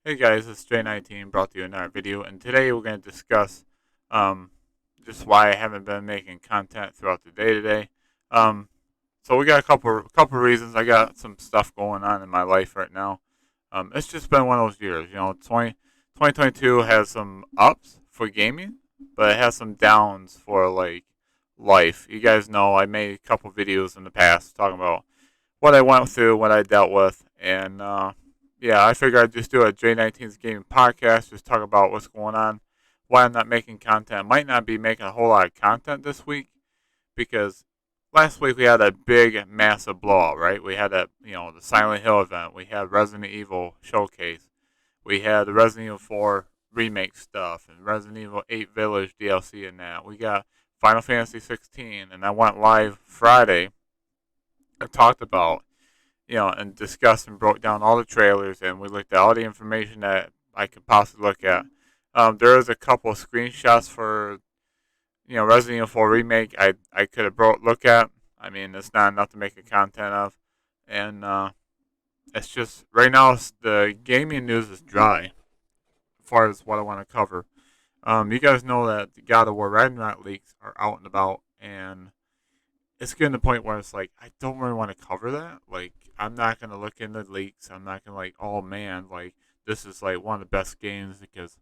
Hey guys, it's J19 brought to you another video, and today we're going to discuss um, just why I haven't been making content throughout the day today. Um, so we got a couple reasons. I got some stuff going on in my life right now. It's just been one of those years. 2022 has some ups for gaming, but it has some downs for like life. You guys know I made a couple videos in the past talking about what I went through, what I dealt with, and yeah, I figured I'd just do a J19's gaming podcast, just talk about what's going on, why I'm not making content. I might not be making a whole lot of content this week because last week we had a big, massive blowout, right? We had the Silent Hill event, we had Resident Evil showcase, we had the Resident Evil 4 remake stuff, and Resident Evil 8 Village DLC and that. We got Final Fantasy 16, and I went live Friday. I talked about and discussed and broke down all the trailers, and we looked at all the information that I could possibly look at. There is a couple of screenshots for Resident Evil 4 remake I could have look at. I mean, it's not enough to make a content of, and it's just right now the gaming news is dry as far as what I want to cover. You guys know that the God of War Ragnarok leaks are out and about, and it's getting to the point where it's like I don't really want to cover that. Like I'm not gonna look into leaks. I'm not gonna like, oh man, like this is like one of the best games because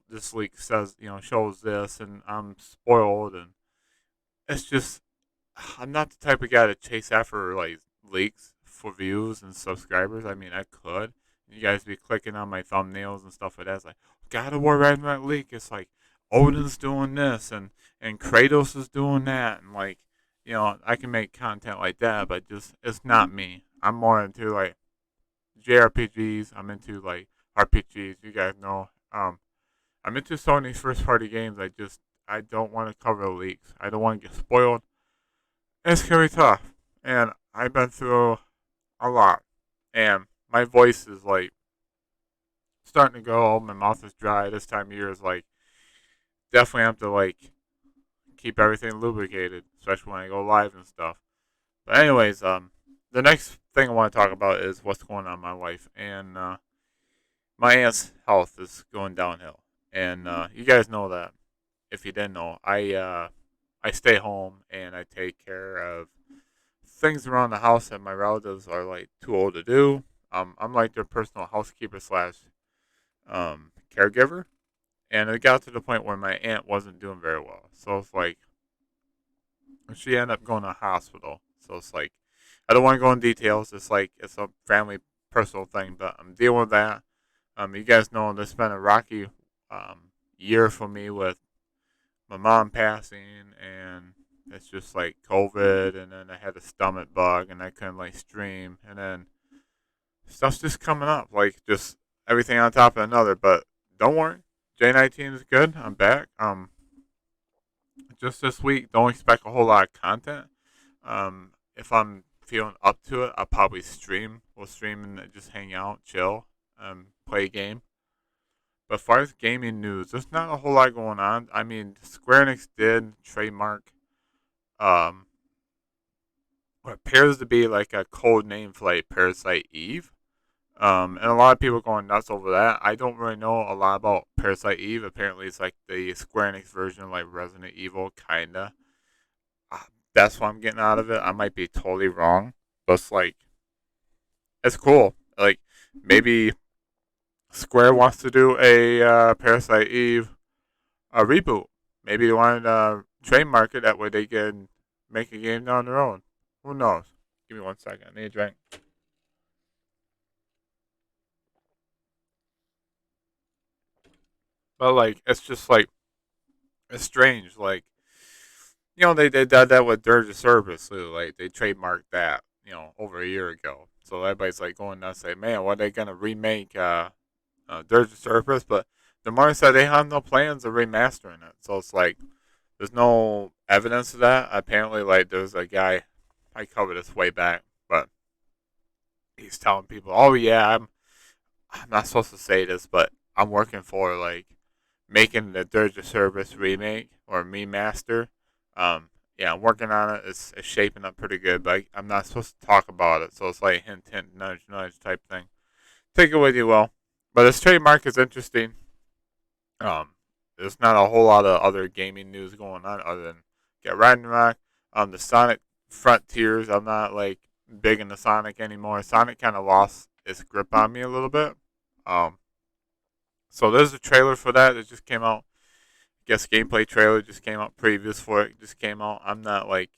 this leak says shows this, and I'm spoiled, and it's just I'm not the type of guy to chase after like leaks for views and subscribers. I mean, I could. You guys be clicking on my thumbnails and stuff like that. It's like God of War Ragnarok leak. It's like Odin's doing this and Kratos is doing that, and like I can make content like that, but just it's not me. I'm more into like JRPGs. I'm into like RPGs. You guys know. I'm into Sony's first party games. I don't want to cover leaks. I don't want to get spoiled. It's gonna be tough, and I've been through a lot, and my voice is like starting to go. My mouth is dry. This time of year is like definitely have to like keep everything lubricated, especially when I go live and stuff. But anyways, the next thing I want to talk about is what's going on in my life, and my aunt's health is going downhill, and you guys know that. If you didn't know, I stay home and I take care of things around the house that my relatives are like too old to do. I'm like their personal housekeeper slash caregiver, and it got to the point where my aunt wasn't doing very well. So it's like she ended up going to the hospital. So it's like I don't want to go in details. It's like it's a family personal thing, but I'm dealing with that. You guys know this has been a rocky year for me with my mom passing, and it's just like COVID, and then I had a stomach bug, and I couldn't like stream, and then stuff's just coming up, like just everything on top of another. But don't worry, J19 is good. I'm back. Just this week, don't expect a whole lot of content. If I'm feeling up to it, I'll probably stream. We'll stream and just hang out, chill, play a game. But as far as gaming news, there's not a whole lot going on. I mean, Square Enix did trademark um, what appears to be like a code name for like Parasite Eve. And a lot of people are going nuts over that. I don't really know a lot about Parasite Eve. Apparently, it's like the Square Enix version of like Resident Evil, kinda. Uh, that's what I'm getting out of it. I might be totally wrong, but it's like it's cool. Like maybe Square wants to do a Parasite Eve reboot. Maybe they want to trademark it that way they can make a game on their own. Who knows? Give me 1 second. I need a drink. But like, it's just like it's strange. Like they did that with Dirge of Service. So, like they trademarked that over a year ago. So everybody's like going nuts. Like, man, what are they gonna remake Dirge of Service? But the Demar said they have no plans of remastering it. So it's like there's no evidence of that. Apparently, like there's a guy I covered this way back, but he's telling people, "Oh yeah, I'm not supposed to say this, but I'm working for like making the Dirge of Service remake or remaster. Yeah, I'm working on it. It's shaping up pretty good, but I'm not supposed to talk about it. So it's like hint, hint, nudge, nudge type thing. Take it with you, well. But this trademark is interesting. Um, there's not a whole lot of other gaming news going on other than Get Ragnarok. The Sonic Frontiers. I'm not like big into Sonic anymore. Sonic kind of lost its grip on me a little bit. Um, so there's a trailer for that that just came out. I guess gameplay trailer just came out. Previews for it just came out. I'm not like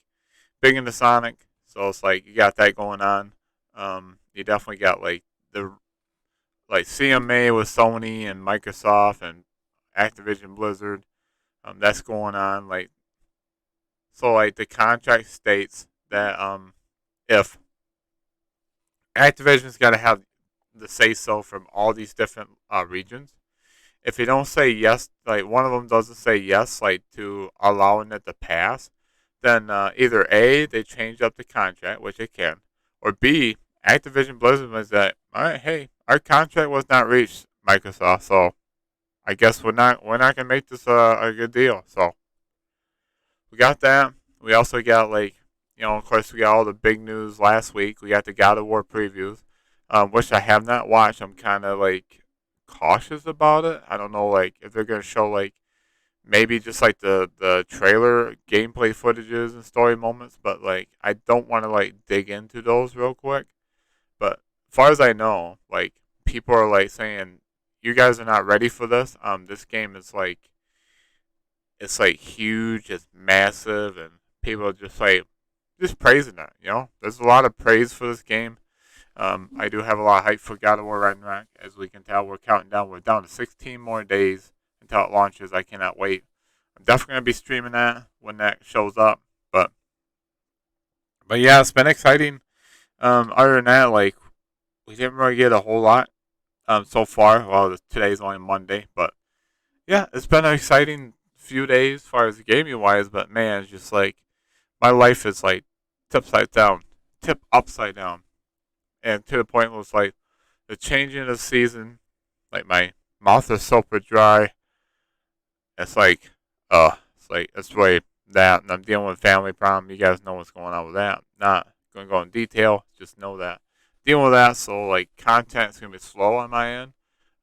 big into Sonic, so it's like you got that going on. You definitely got like the like CMA with Sony and Microsoft and Activision Blizzard. That's going on. Like so, like the contract states that if Activision's got to have the say so from all these different regions. If you don't say yes, like one of them doesn't say yes, like to allowing it to pass, then either A, they change up the contract, which they can, or B, Activision Blizzard was that, all right, hey, our contract was not reached, Microsoft, so I guess we're not gonna make this a good deal. So we got that. We also got like, of course, we got all the big news last week. We got the God of War previews, which I have not watched. I'm kind of like cautious about it. I don't know, like if they're gonna show like maybe just like the trailer gameplay footages and story moments, but like I don't want to like dig into those real quick. But as far as I know, like people are like saying you guys are not ready for this. This game is like it's like huge, it's massive, and people are just like just praising it. There's a lot of praise for this game. I do have a lot of hype for God of War Ragnarok. As we can tell, we're counting down. We're down to 16 more days until it launches. I cannot wait. I'm definitely going to be streaming that when that shows up. But yeah, it's been exciting. Other than that, like we didn't really get a whole lot so far. Well, today's only Monday, but yeah, it's been an exciting few days as far as gaming wise. But man, it's just like my life is like tip upside down, and to the point where it's like the changing of the season, like my mouth is super dry. It's really that, and I'm dealing with family problem. You guys know what's going on with that. Not going to go in detail, just know that dealing with that. So like content's gonna be slow on my end.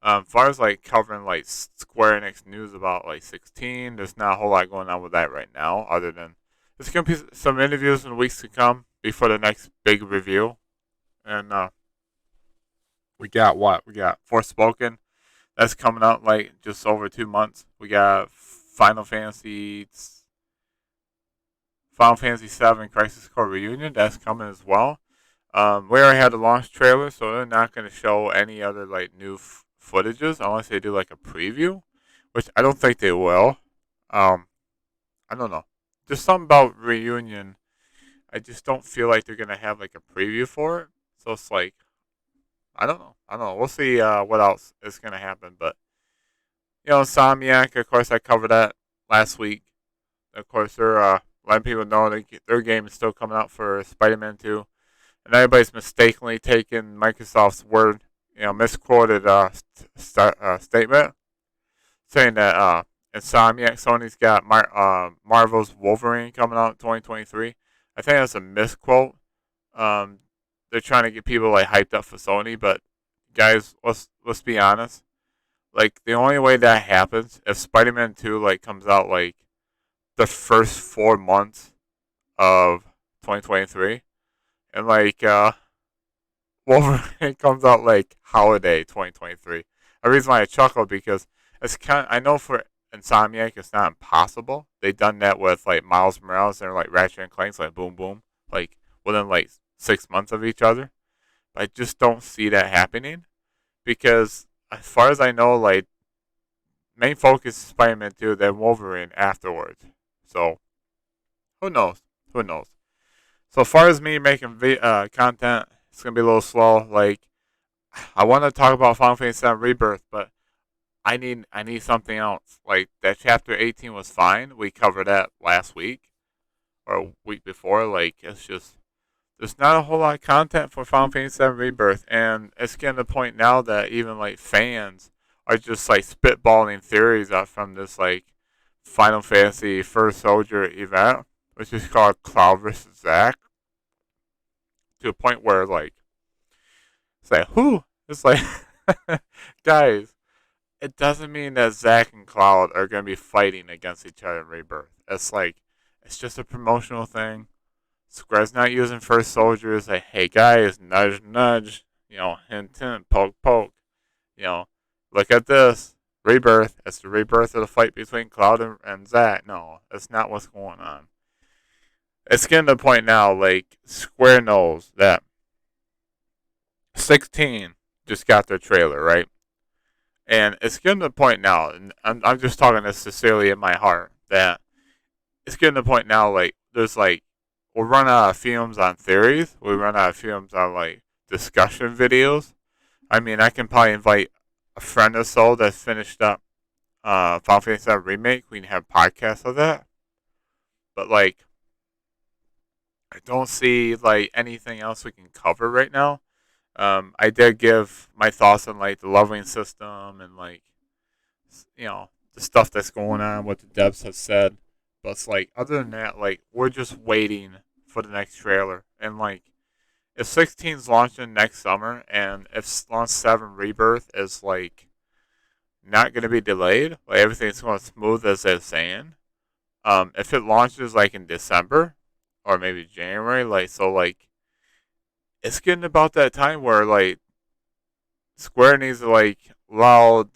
As far as like covering like Square Enix news about like 16, there's not a whole lot going on with that right now. Other than there's gonna be some interviews in the weeks to come before the next big review, and we got what? We got Forspoken. That's coming out like just over 2 months. We got Final Fantasy VII Crisis Core Reunion. That's coming as well. We already had the launch trailer, so they're not going to show any other like new footages unless they do like a preview, which I don't think they will. I don't know. Just something about Reunion. I just don't feel like they're going to have like a preview for it. So it's like I don't know. I don't know. We'll see what else is going to happen. But, Insomniac, of course, I covered that last week. Of course, they're letting people know their game is still coming out for Spider-Man 2. And everybody's mistakenly taken Microsoft's word, misquoted statement saying that Insomniac, Sony's got Marvel's Wolverine coming out in 2023. I think that's a misquote. Um, they're trying to get people like hyped up for Sony, but guys, let's be honest. Like the only way that happens if Spider-Man 2 like comes out like the first 4 months of 2023, and like Wolverine comes out like holiday 2023. The reason why I chuckle because I know for Insomniac it's not impossible. They done that with like Miles Morales and like Ratchet and Clank, like boom boom, like within like 6 months of each other. I just don't see that happening because, as far as I know, like main focus is Spider-Man 2, then Wolverine afterwards. So who knows? Who knows? So as far as me making content, it's gonna be a little slow. Like I want to talk about Final Fantasy VII Rebirth, but I need something else. Like that chapter 18 was fine. We covered that last week or a week before. Like it's just there's not a whole lot of content for Final Fantasy VII Rebirth, and it's getting to the point now that even like fans are just like spitballing theories out from this like Final Fantasy First Soldier event, which is called Cloud vs. Zack, to a point where like it's like who? It's like guys, it doesn't mean that Zach and Cloud are going to be fighting against each other in Rebirth. It's like, it's just a promotional thing. Square's not using first soldiers. Like, hey guys, nudge, nudge. Hint, hint, poke, poke. You know, look at this. Rebirth. It's the rebirth of the fight between Cloud and Zack. No, that's not what's going on. It's getting to the point now, like, Square knows that 16 just got their trailer, right? And it's getting to the point now, and I'm just talking this sincerely in my heart, that it's getting to the point now, like, there's like, we'll run out of films on theories. We run out of films on, like, discussion videos. I mean, I can probably invite a friend or so that's finished up Final Fantasy VII Remake. We can have podcasts of that. But, like, I don't see, like, anything else we can cover right now. I did give my thoughts on, like, the leveling system and, like, the stuff that's going on, what the devs have said. But it's like, other than that, like, we're just waiting for the next trailer. And, like, if 16's launching next summer and if Launch 7 Rebirth is, like, not going to be delayed, like, everything's going smooth as they're saying, if it launches, like, in December or maybe January, like, so, like, it's getting about that time where, like, Square needs to, like, allow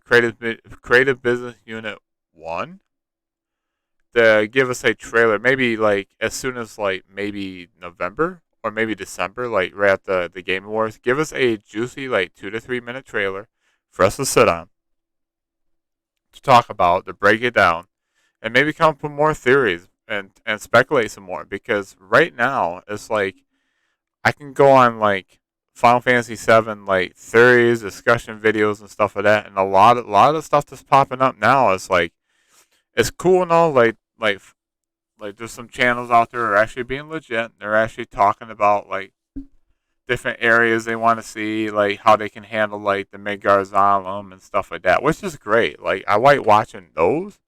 creative business unit 1 to give us a trailer, maybe, like, as soon as, like, maybe November or maybe December, like, right at the Game Awards. Give us a juicy, like, 2 to 3 minute trailer for us to sit on, to talk about, to break it down, and maybe come up with more theories and speculate some more. Because right now, it's like, I can go on, like, Final Fantasy VII, like, theories, discussion videos, and stuff like that, and a lot of the stuff that's popping up now is, like, it's cool and all, like there's some channels out there that are actually being legit. They're actually talking about, like, different areas they want to see, like how they can handle, like, the Midgar Zalem and stuff like that, which is great. Like, I like watching those.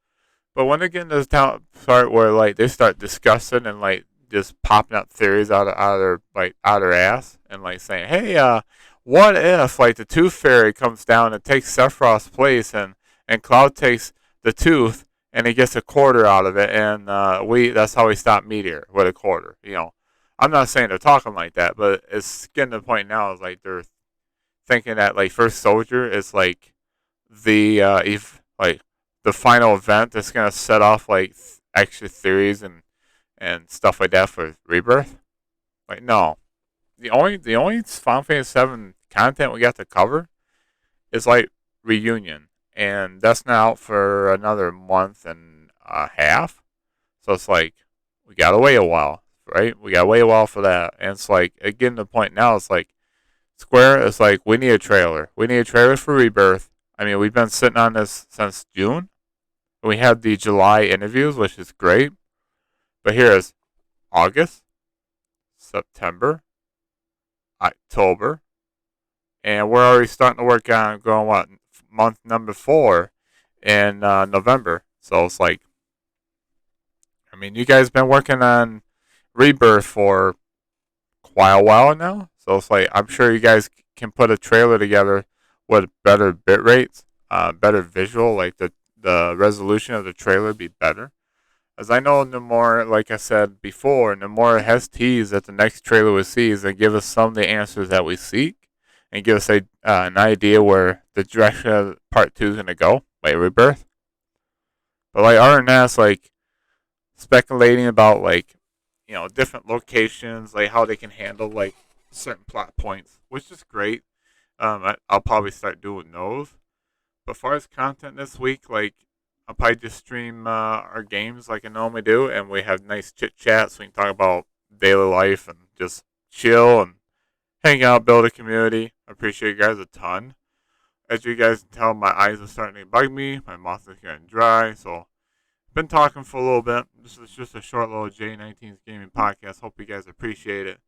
But when they get into the part where, like, they start discussing and, like, just popping up theories out of their ass and, like, saying, hey, what if, like, the Tooth Fairy comes down and takes Sephiroth's place, and Cloud takes the tooth and he gets a quarter out of it, and that's how we stop Meteor, with a quarter. I'm not saying they're talking like that, but it's getting to the point now is, like, they're thinking that, like, First Soldier is, like, the like, the final event that's gonna set off, like, extra theories and stuff like that for Rebirth. Like, no, the only Final Fantasy VII content we got to cover is, like, Reunion, and that's not out for another month and a half. So it's like, we gotta wait a while, right? We gotta wait a while for that, and it's like, getting to the point now. It's like, Square is like, we need a trailer. We need a trailer for Rebirth. I mean, we've been sitting on this since June. We had the July interviews, which is great. But here is August, September, October, and we're already starting to work on going, what, month number 4 in November. So it's like, I mean, you guys been working on Rebirth for quite a while now. So it's like, I'm sure you guys can put a trailer together with better bit rates, better visual, like the resolution of the trailer be better. As I know, Nomura, like I said before, Nomura has teased that the next trailer we see is to give us some of the answers that we seek and give us an idea where the direction of Part 2 is going to go, like Rebirth. But, like, other than that, it's like speculating about, like, different locations, like how they can handle, like, certain plot points, which is great. I'll probably start doing those. But as far as content this week, like, I'll probably just stream our games like I normally do, and we have nice chit chats. We can talk about daily life and just chill and hang out, build a community. I appreciate you guys a ton. As you guys can tell, my eyes are starting to bug me. My mouth is getting dry, so been talking for a little bit. This is just a short little J19's gaming podcast. Hope you guys appreciate it.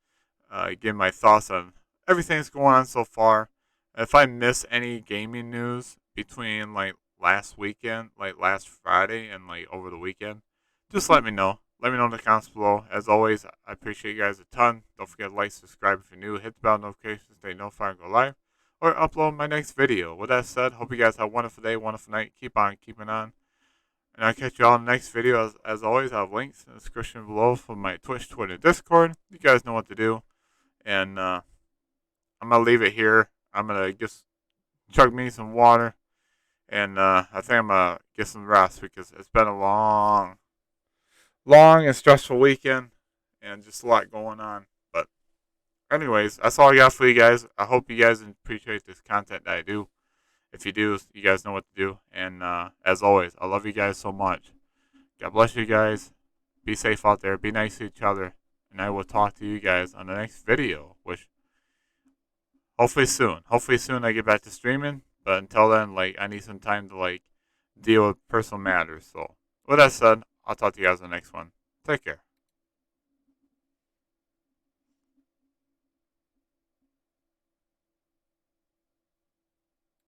Give my thoughts on everything that's going on so far. If I miss any gaming news between, like, last weekend, like last Friday and, like, over the weekend, just let me know. Let me know in the comments below. As always, I appreciate you guys a ton. Don't forget to like, subscribe if you're new. Hit the bell notifications so you know if I go live. or upload my next video. With that said, hope you guys have a wonderful day, wonderful night. Keep on keeping on. And I'll catch you all in the next video. As always, I have links in the description below for my Twitch, Twitter, Discord. You guys know what to do. And I'm going to leave it here. I'm going to just chug me some water. And I think I'm going to get some rest because it's been a long and stressful weekend. And just a lot going on. But anyways, that's all I got for you guys. I hope you guys appreciate this content that I do. If you do, you guys know what to do. And as always, I love you guys so much. God bless you guys. Be safe out there. Be nice to each other. And I will talk to you guys on the next video, which hopefully soon. Hopefully soon I get back to streaming. But until then, I need some time to deal with personal matters. So with that said, I'll talk to you guys in the next one. Take care.